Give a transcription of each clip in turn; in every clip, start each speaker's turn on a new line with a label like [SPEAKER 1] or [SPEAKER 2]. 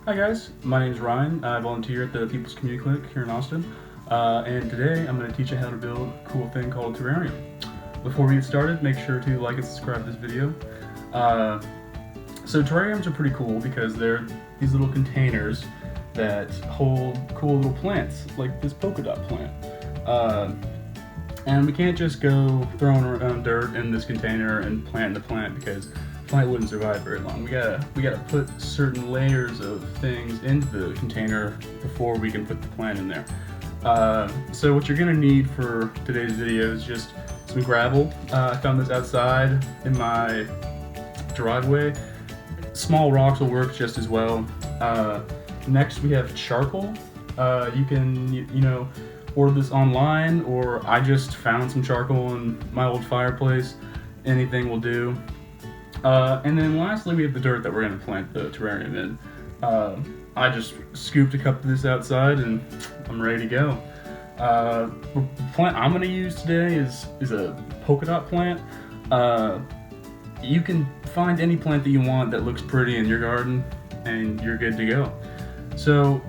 [SPEAKER 1] Hi guys, my name is Ryan. I volunteer at the People's Community Clinic here in Austin, and today I'm going to teach you how to build a cool thing called a terrarium. Before we get started, make sure to like and subscribe to this video. So terrariums are pretty cool because they're these little containers that hold cool little plants, like this polka dot plant. And we can't just go throwing around dirt in this container and planting the plant because the plant wouldn't survive very long. We gotta put certain layers of things into the container before we can put the plant in there. So what you're gonna need for today's video is just some gravel. I found this outside in my driveway. Small rocks will work just as well. Next we have charcoal. You can order this online, or I just found some charcoal in my old fireplace. Anything will do. And then lastly we have the dirt that we're going to plant the terrarium in. I just scooped a cup of this outside and I'm ready to go. The plant I'm going to use today is a polka dot plant. You can find any plant that you want that looks pretty in your garden and you're good to go. So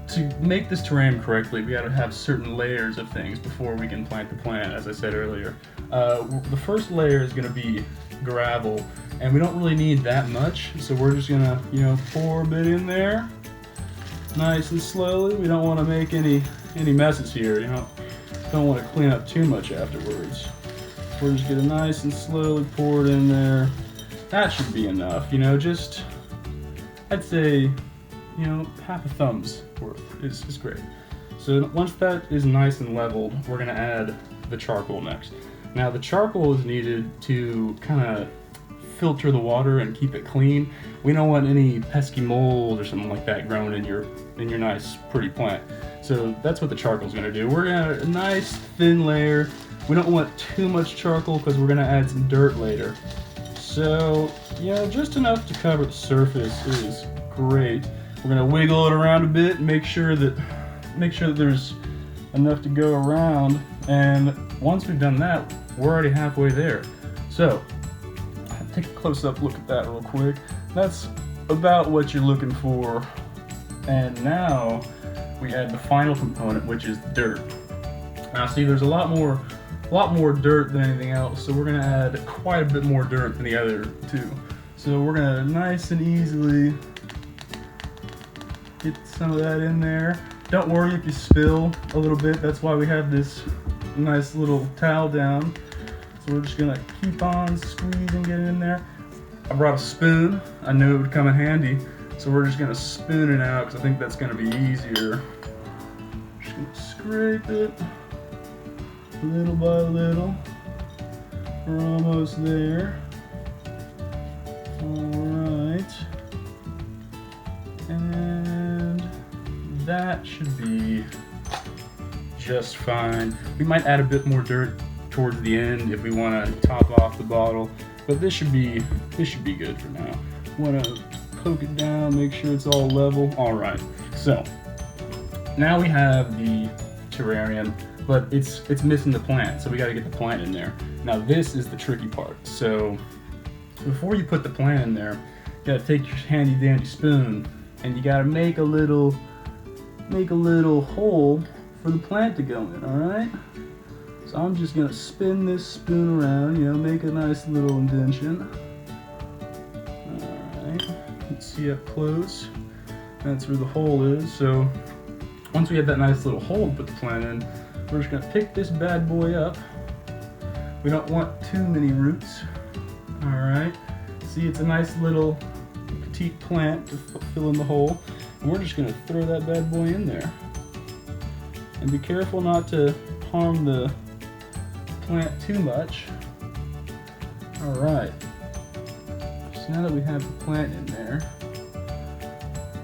[SPEAKER 1] to make this terrarium correctly, we got to have certain layers of things before we can plant the plant, as I said earlier. The first layer is going to be gravel, and we don't really need that much, so we're just going to, pour a bit in there, nice and slowly. We don't want to make any messes here, don't want to clean up too much afterwards. We're just going to nice and slowly pour it in there. That should be enough, just, I'd say, half a thumb's worth is great. So once that is nice and leveled, we're going to add the charcoal next. Now the charcoal is needed to kind of filter the water and keep it clean. We don't want any pesky mold or something like that growing in your nice pretty plant. So that's what the charcoal is going to do. We're going to add a nice thin layer. We don't want too much charcoal because we're going to add some dirt later. So just enough to cover the surface is great. We're going to wiggle it around a bit and make sure that there's enough to go around, and once we've done that, we're already halfway there. So take a close-up look at that real quick. That's about what you're looking for. And now we add the final component, which is the dirt. Now see, there's a lot more dirt than anything else, so we're going to add quite a bit more dirt than the other two. So we're going to nice and easily get some of that in there. Don't worry if you spill a little bit, that's why we have this nice little towel down. So we're just gonna keep on squeezing, get it in there. I brought a spoon, I knew it would come in handy, so we're just gonna spoon it out because I think that's gonna be easier. Just gonna scrape it little by little. We're almost there. Alright. And that should be just fine. We might add a bit more dirt towards the end if we want to top off the bottle, but this should be good for now. Want to poke it down, make sure it's all level. All right. So now we have the terrarium, but it's missing the plant, so we got to get the plant in there. Now this is the tricky part. So before you put the plant in there, you got to take your handy dandy spoon and you got to make a little hole for the plant to go in, alright? So I'm just going to spin this spoon around, make a nice little indentation. Alright, let's see up close. That's where the hole is. So once we have that nice little hole to put the plant in, we're just going to pick this bad boy up. We don't want too many roots. Alright, see, it's a nice little petite plant to fill in the hole. And we're just going to throw that bad boy in there. And be careful not to harm the plant too much. Alright. So now that we have the plant in there,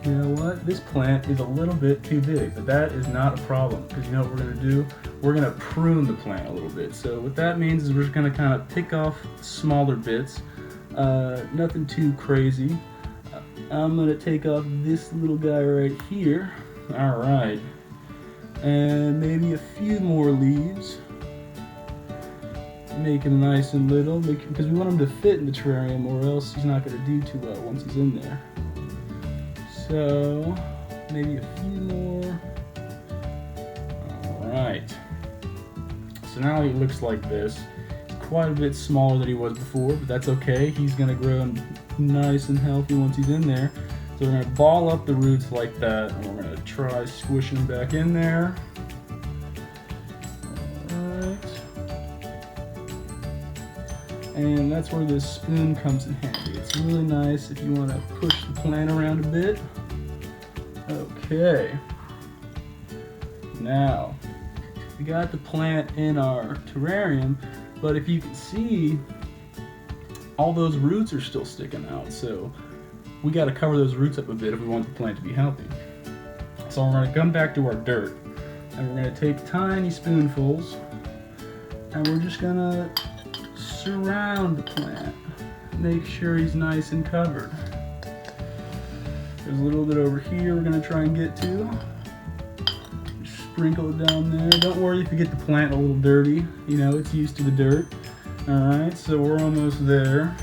[SPEAKER 1] you know what? This plant is a little bit too big, but that is not a problem, because you know what we're going to do? We're going to prune the plant a little bit. So what that means is we're just going to kind of pick off smaller bits. Nothing too crazy. I'm going to take off this little guy right here. Alright. And maybe a few more leaves. Make him nice and little, because we want him to fit in the terrarium, or else he's not going to do too well once he's in there. So maybe a few more. Alright. So now he looks like this. He's quite a bit smaller than he was before, but that's okay. He's going to grow nice and healthy once he's in there. So we're going to ball up the roots like that, and we're going to try squishing them back in there. And that's where this spoon comes in handy. It's really nice if you want to push the plant around a bit. Okay. Now, we got the plant in our terrarium, but if you can see, all those roots are still sticking out. So we got to cover those roots up a bit if we want the plant to be healthy. So we're going to come back to our dirt, and we're going to take tiny spoonfuls, and we're just going to surround the plant. Make sure he's nice and covered. There's a little bit over here we're going to try and get to. Just sprinkle it down there. Don't worry if you get the plant a little dirty. You know, it's used to the dirt. Alright, so we're almost there.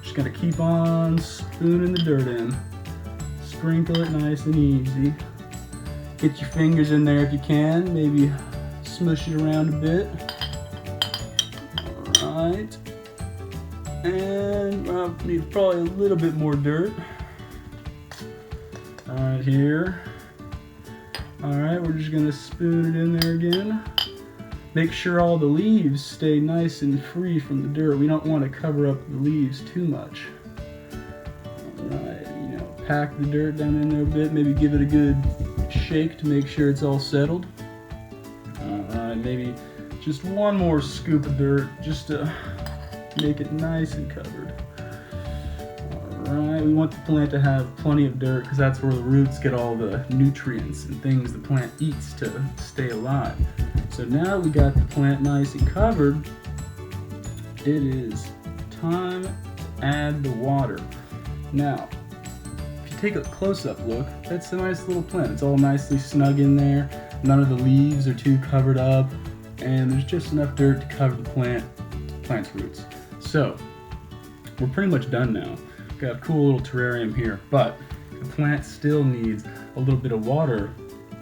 [SPEAKER 1] Just going to keep on spooning the dirt in. Sprinkle it nice and easy. Get your fingers in there if you can. Maybe smush it around a bit. Alright, and need probably a little bit more dirt. Alright, here. Alright, we're just going to spoon it in there again. Make sure all the leaves stay nice and free from the dirt. We don't want to cover up the leaves too much. Alright, you know, pack the dirt down in there a bit. Maybe give it a good shake to make sure it's all settled. Alright, maybe just one more scoop of dirt just to make it nice and covered. Alright, we want the plant to have plenty of dirt because that's where the roots get all the nutrients and things the plant eats to stay alive. So now we got the plant nice and covered, it is time to add the water. Now, if you take a close-up look, that's a nice little plant. It's all nicely snug in there. None of the leaves are too covered up. And there's just enough dirt to cover the plant's roots. So we're pretty much done now. Got a cool little terrarium here, but the plant still needs a little bit of water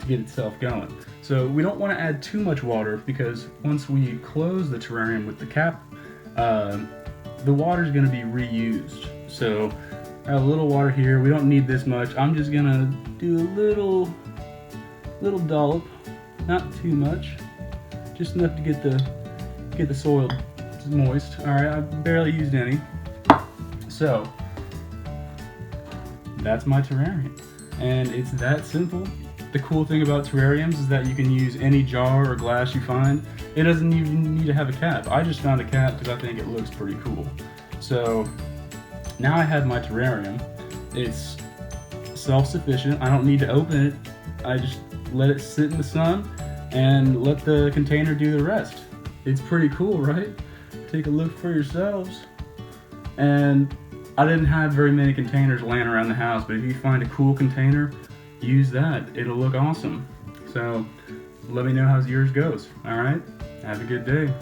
[SPEAKER 1] to get itself going. So we don't want to add too much water because once we close the terrarium with the cap, the water is going to be reused. So I have a little water here. We don't need this much. I'm just going to do a little dollop, not too much. Just enough to get the soil moist. Alright, I barely used any. So, that's my terrarium. And it's that simple. The cool thing about terrariums is that you can use any jar or glass you find. It doesn't even need to have a cap. I just found a cap because I think it looks pretty cool. So, now I have my terrarium. It's self-sufficient. I don't need to open it. I just let it sit in the sun and let the container do the rest. It's pretty cool, right? Take a look for yourselves. And I didn't have very many containers laying around the house, but if you find a cool container, use that. It'll look awesome. So let me know how yours goes. All right? Have a good day.